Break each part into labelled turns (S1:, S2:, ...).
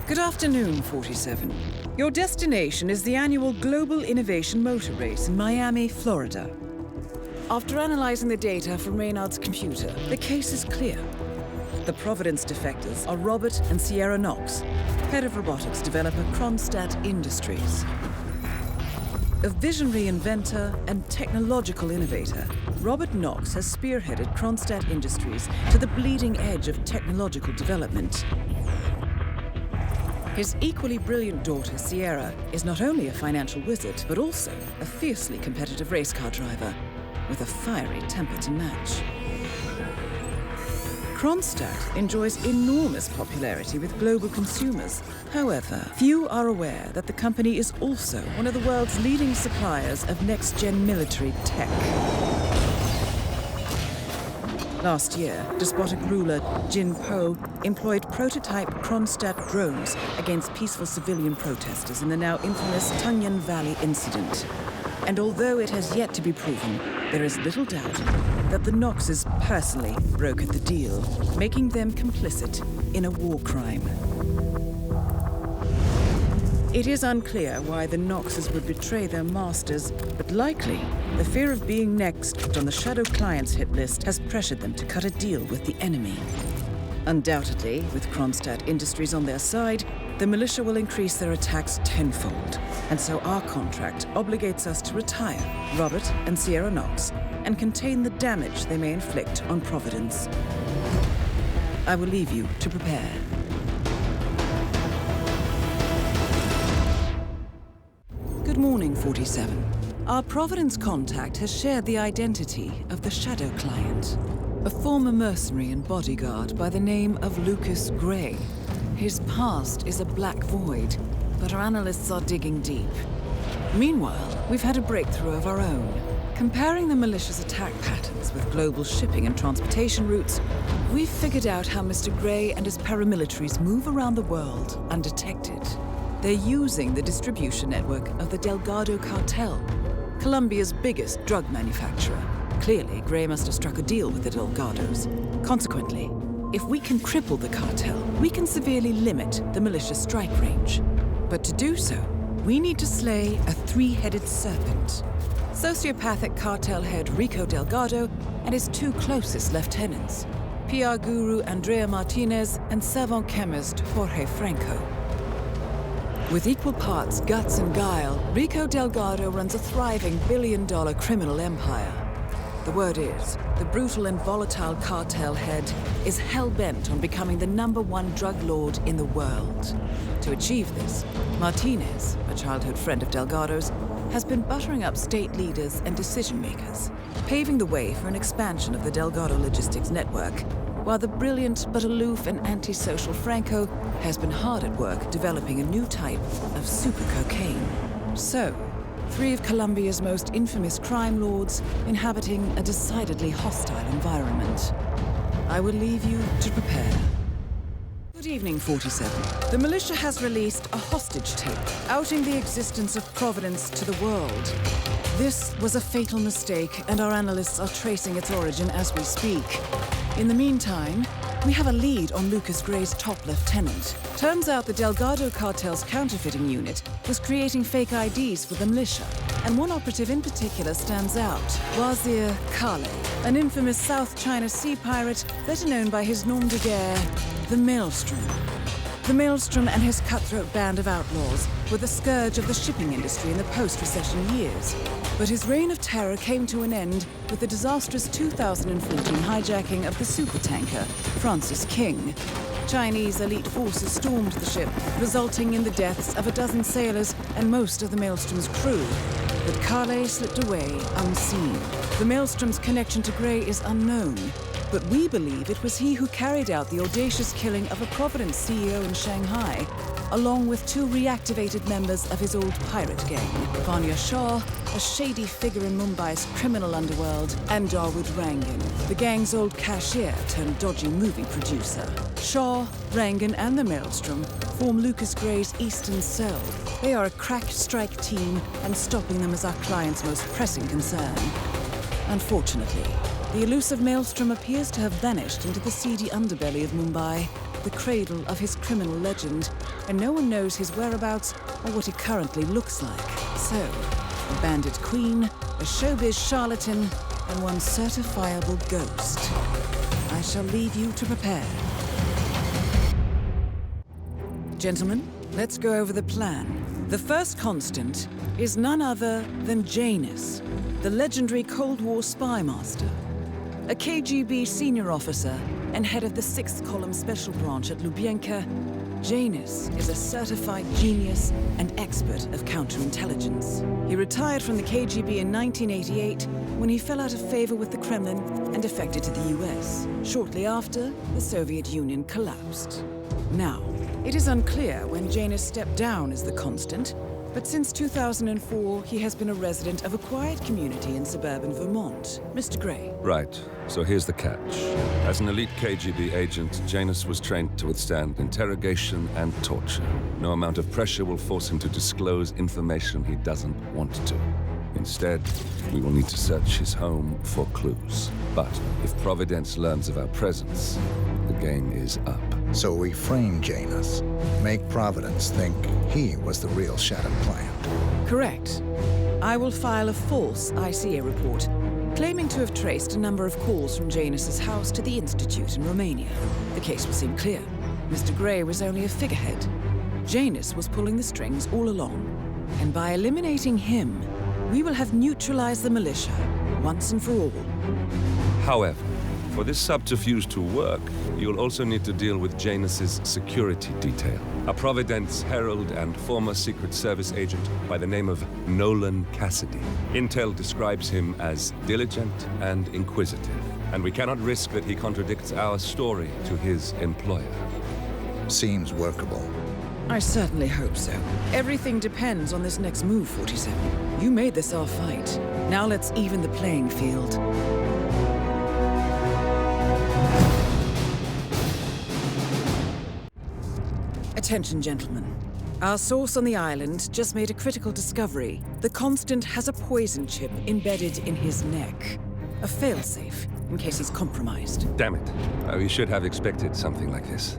S1: Good afternoon, 47. Your destination is the annual Global Innovation Motor Race in Miami, Florida. After analyzing the data from Reynard's computer, the case is clear. The Providence defectors are Robert and Sierra Knox, head of robotics developer Kronstadt Industries. A visionary inventor and technological innovator, Robert Knox has spearheaded Kronstadt Industries to the bleeding edge of technological development. His equally brilliant daughter, Sierra, is not only a financial wizard, but also a fiercely competitive race car driver with a fiery temper to match. Kronstadt enjoys enormous popularity with global consumers. However, few are aware that the company is also one of the world's leading suppliers of next-gen military tech. Last year, despotic ruler Jin Po employed prototype Kronstadt drones against peaceful civilian protesters in the now infamous Tungan Valley incident. And although it has yet to be proven, there is little doubt that the Knoxes personally brokered the deal, making them complicit in a war crime. It is unclear why the Knoxes would betray their masters, but likely the fear of being next on the Shadow Clients hit list has pressured them to cut a deal with the enemy. Undoubtedly, with Kronstadt Industries on their side, the militia will increase their attacks tenfold. And so our contract obligates us to retire Robert and Sierra Knox and contain the damage they may inflict on Providence. I will leave you to prepare. Good morning, 47. Our Providence contact has shared the identity of the Shadow Client, a former mercenary and bodyguard by the name of Lucas Gray. His past is a black void, but our analysts are digging deep. Meanwhile, we've had a breakthrough of our own. Comparing the militia's attack patterns with global shipping and transportation routes, we've figured out how Mr. Gray and his paramilitaries move around the world undetected. They're using the distribution network of the Delgado cartel, Colombia's biggest drug manufacturer. Clearly, Gray must have struck a deal with the Delgados. Consequently, if we can cripple the cartel, we can severely limit the militia's strike range. But to do so, we need to slay a three-headed serpent. Sociopathic cartel head Rico Delgado and his two closest lieutenants, PR guru Andrea Martinez and savant chemist Jorge Franco. With equal parts guts and guile, Rico Delgado runs a thriving billion-dollar criminal empire. The word is, the brutal and volatile cartel head is hell-bent on becoming the #1 drug lord in the world. To achieve this, Martinez, a childhood friend of Delgado's, has been buttering up state leaders and decision-makers, paving the way for an expansion of the Delgado logistics network, while the brilliant but aloof and antisocial Franco has been hard at work developing a new type of super cocaine. So, three of Colombia's most infamous crime lords inhabiting a decidedly hostile environment. I will leave you to prepare. Good evening, 47. The militia has released a hostage tape outing the existence of Providence to the world. This was a fatal mistake, and our analysts are tracing its origin as we speak. In the meantime, we have a lead on Lucas Gray's top lieutenant. Turns out the Delgado cartel's counterfeiting unit was creating fake IDs for the militia, and one operative in particular stands out, Wazir Kale, an infamous South China Sea pirate better known by his nom de guerre, the Maelstrom. The Maelstrom and his cutthroat band of outlaws were the scourge of the shipping industry in the post-recession years. But his reign of terror came to an end with the disastrous 2014 hijacking of the supertanker Francis King. Chinese elite forces stormed the ship, resulting in the deaths of a dozen sailors and most of the Maelstrom's crew. But Kale slipped away unseen. The Maelstrom's connection to Gray is unknown, but we believe it was he who carried out the audacious killing of a Providence CEO in Shanghai, along with two reactivated members of his old pirate gang, Vanya Shah, a shady figure in Mumbai's criminal underworld, and Dawood Rangan, the gang's old cashier turned dodgy movie producer. Shah, Rangan, and the Maelstrom form Lucas Gray's Eastern Cell. They are a crack strike team, and stopping them is our client's most pressing concern. Unfortunately, the elusive Maelstrom appears to have vanished into the seedy underbelly of Mumbai. the cradle of his criminal legend, and no one knows his whereabouts or what he currently looks like. So, a bandit queen, a showbiz charlatan, and one certifiable ghost. I shall leave you to prepare. Gentlemen, let's go over the plan. The first constant is none other than Janus, the legendary Cold War spy master. A KGB senior officer and head of the 6th Column Special Branch at Lubyanka, Janus is a certified genius and expert of counterintelligence. He retired from the KGB in 1988 when he fell out of favor with the Kremlin and defected to the US. Shortly after, the Soviet Union collapsed. Now, it is unclear when Janus stepped down as the constant, but since 2004, he has been a resident of a quiet community in suburban Vermont. Mr. Gray.
S2: Right. So here's the catch. As an elite KGB agent, Janus was trained to withstand interrogation and torture. No amount of pressure will force him to disclose information he doesn't want to. Instead, we will need to search his home for clues. But if Providence learns of our presence, the game is up.
S3: So we frame Janus, make Providence think he was the real shadow client.
S1: Correct. I will file a false ICA report, claiming to have traced a number of calls from Janus's house to the Institute in Romania. The case will seem clear. Mr. Gray was only a figurehead. Janus was pulling the strings all along. And by eliminating him, we will have neutralized the militia, once and for all.
S2: However, for this subterfuge to work, you'll also need to deal with Janus's security detail. A Providence herald and former Secret Service agent by the name of Nolan Cassidy. Intel describes him as diligent and inquisitive, and we cannot risk that he contradicts our story to his employer.
S3: Seems workable.
S1: I certainly hope so. Everything depends on this next move, 47. You made this our fight. Now let's even the playing field. Attention, gentlemen. Our source on the island just made a critical discovery. The Constant has a poison chip embedded in his neck. A failsafe, in case he's compromised.
S2: Damn it. We should have expected something like this.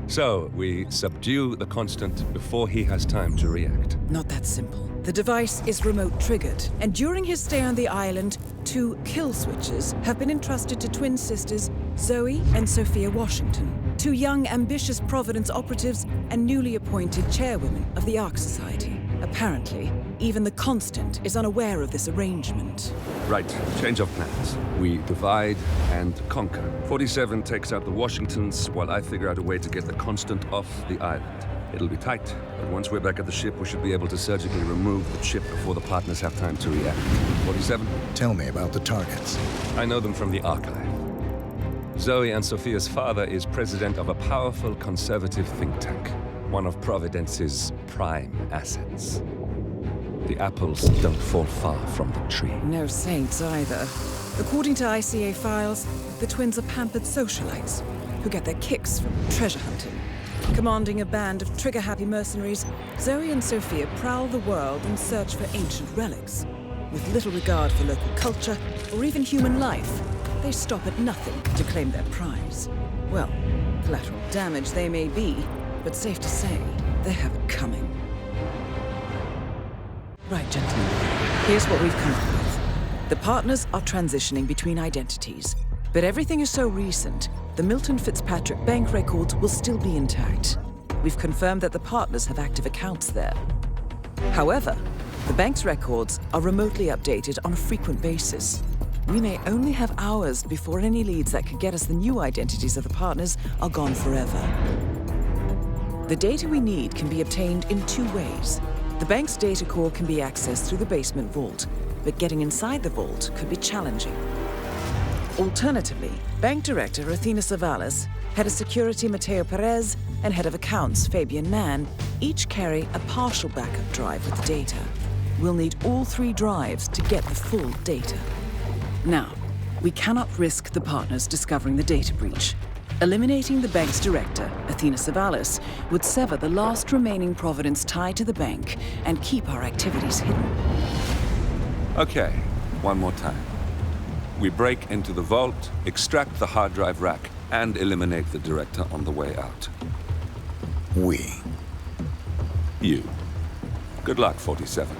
S2: So, we subdue the Constant before he has time to react.
S1: Not that simple. The device is remote triggered, and during his stay on the island, 2 kill switches have been entrusted to twin sisters Zoe and Sophia Washington, 2 young, ambitious Providence operatives and newly appointed chairwomen of the Ark Society. Apparently, even the Constant is unaware of this arrangement.
S2: Right, change of plans. We divide and conquer. 47 takes out the Washingtons while I figure out a way to get the Constant off the island. It'll be tight, but once we're back at the ship, we should be able to surgically remove the chip before the partners have time to react. 47?
S3: Tell me about the targets.
S2: I know them from the archive. Zoe and Sophia's father is president of a powerful conservative think tank, one of Providence's prime assets. The apples don't fall far from the tree.
S1: No saints either. According to ICA files, the twins are pampered socialites who get their kicks from treasure hunting. Commanding a band of trigger-happy mercenaries, Zoe and Sophia prowl the world in search for ancient relics. With little regard for local culture or even human life, they stop at nothing to claim their prize. Well, collateral damage they may be, but safe to say, they have it coming. Right, gentlemen. Here's what we've come up with. The partners are transitioning between identities, but everything is so recent, the Milton Fitzpatrick bank records will still be intact. We've confirmed that the partners have active accounts there. However, the bank's records are remotely updated on a frequent basis. We may only have hours before any leads that could get us the new identities of the partners are gone forever. The data we need can be obtained in 2 ways. The bank's data core can be accessed through the basement vault, but getting inside the vault could be challenging. Alternatively, Bank Director Athena Savalas, Head of Security Mateo Perez, and Head of Accounts Fabian Mann each carry a partial backup drive with the data. We'll need all 3 drives to get the full data. Now, we cannot risk the partners discovering the data breach. Eliminating the bank's director, Athena Savalas, would sever the last remaining Providence tie to the bank and keep our activities hidden.
S2: Okay, one more time. We break into the vault, extract the hard drive rack, and eliminate the director on the way out.
S3: We.
S2: You. Good luck, 47.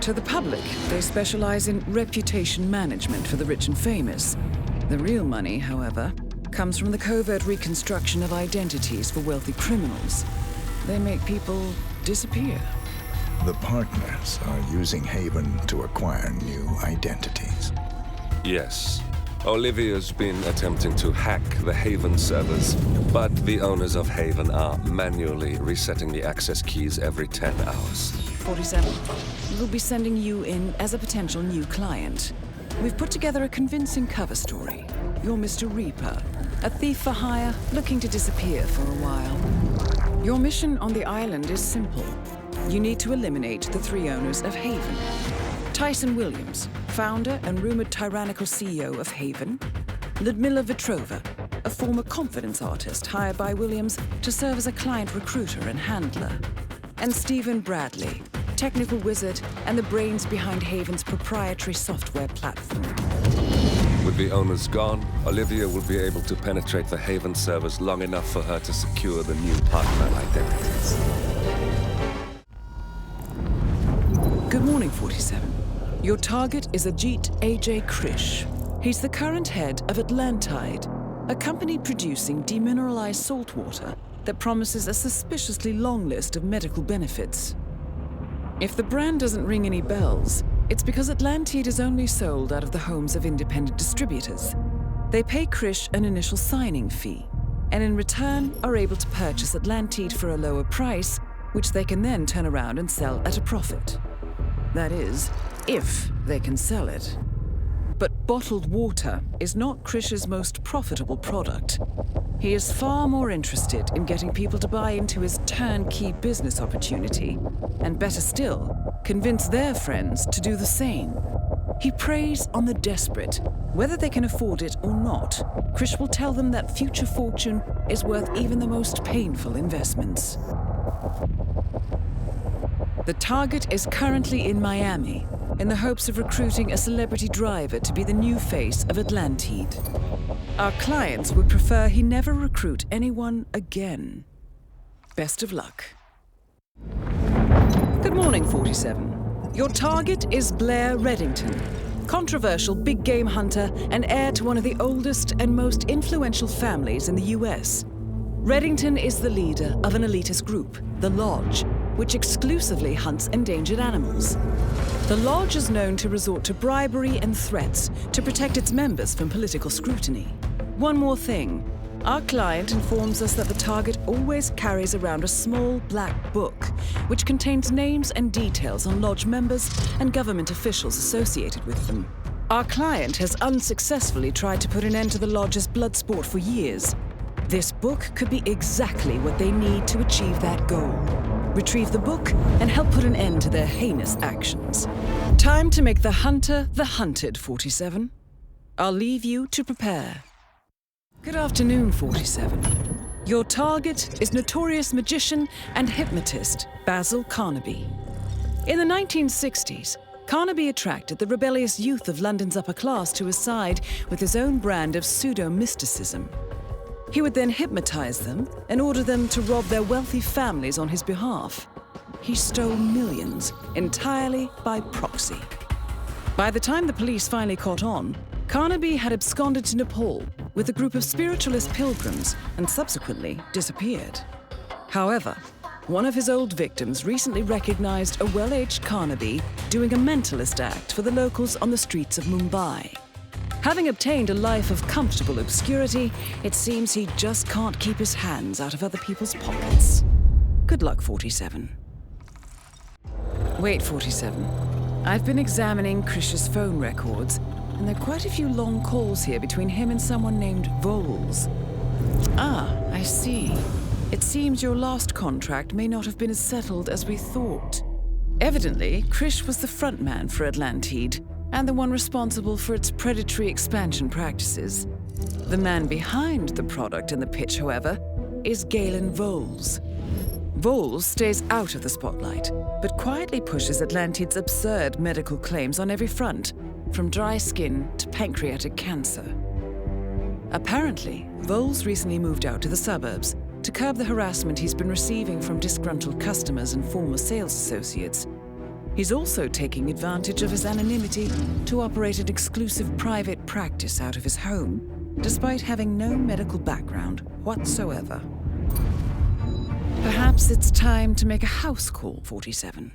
S1: To the public, they specialize in reputation management for the rich and famous. The real money, however, comes from the covert reconstruction of identities for wealthy criminals. They make people disappear.
S3: The partners are using Haven to acquire new identities.
S2: Yes. Olivia's been attempting to hack the Haven servers, but the owners of Haven are manually resetting the access keys every 10 hours.
S1: 47. We'll be sending you in as a potential new client. We've put together a convincing cover story. You're Mr. Reaper, a thief for hire looking to disappear for a while. Your mission on the island is simple. You need to eliminate the 3 owners of Haven. Tyson Williams, founder and rumored tyrannical CEO of Haven. Ludmila Vetrova, a former confidence artist hired by Williams to serve as a client recruiter and handler. And Stephen Bradley, technical wizard and the brains behind Haven's proprietary software platform.
S2: With the owners gone, Olivia will be able to penetrate the Haven servers long enough for her to secure the new partner identities.
S1: Good morning, 47. Your target is Ajit A.J. Krish. He's the current head of Atlantide, a company producing demineralized saltwater that promises a suspiciously long list of medical benefits. If the brand doesn't ring any bells, it's because Atlantide is only sold out of the homes of independent distributors. They pay Krish an initial signing fee, and in return are able to purchase Atlantide for a lower price, which they can then turn around and sell at a profit. That is, if they can sell it. But bottled water is not Krish's most profitable product. He is far more interested in getting people to buy into his turnkey business opportunity, and better still, convince their friends to do the same. He preys on the desperate. Whether they can afford it or not, Krish will tell them that future fortune is worth even the most painful investments. The target is currently in Miami, in the hopes of recruiting a celebrity driver to be the new face of Atlantide. Our clients would prefer he never recruit anyone again. Best of luck. Good morning, 47. Your target is Blair Reddington, controversial big game hunter and heir to one of the oldest and most influential families in the US. Reddington is the leader of an elitist group, the Lodge, which exclusively hunts endangered animals. The Lodge is known to resort to bribery and threats to protect its members from political scrutiny. One more thing. Our client informs us that the target always carries around a small black book, which contains names and details on Lodge members and government officials associated with them. Our client has unsuccessfully tried to put an end to the Lodge's blood sport for years. This book could be exactly what they need to achieve that goal. Retrieve the book and help put an end to their heinous actions. Time to make the hunter the hunted, 47. I'll leave you to prepare. Good afternoon, 47. Your target is notorious magician and hypnotist Basil Carnaby. In the 1960s, Carnaby attracted the rebellious youth of London's upper class to his side with his own brand of pseudo-mysticism. He would then hypnotize them and order them to rob their wealthy families on his behalf. He stole millions entirely by proxy. By the time the police finally caught on, Carnaby had absconded to Nepal with a group of spiritualist pilgrims and subsequently disappeared. However, one of his old victims recently recognized a well-aged Carnaby doing a mentalist act for the locals on the streets of Mumbai. Having obtained a life of comfortable obscurity, it seems he just can't keep his hands out of other people's pockets. Good luck, 47. Wait, 47. I've been examining Krish's phone records, and there are quite a few long calls here between him and someone named Voles. Ah, I see. It seems your last contract may not have been as settled as we thought. Evidently, Krish was the front man for Atlantide, and the one responsible for its predatory expansion practices. The man behind the product in the pitch, however, is Galen Voles. Voles stays out of the spotlight, but quietly pushes Atlantide's absurd medical claims on every front, from dry skin to pancreatic cancer. Apparently, Voles recently moved out to the suburbs to curb the harassment he's been receiving from disgruntled customers and former sales associates. He's also taking advantage of his anonymity to operate an exclusive private practice out of his home, despite having no medical background whatsoever. Perhaps it's time to make a house call, 47.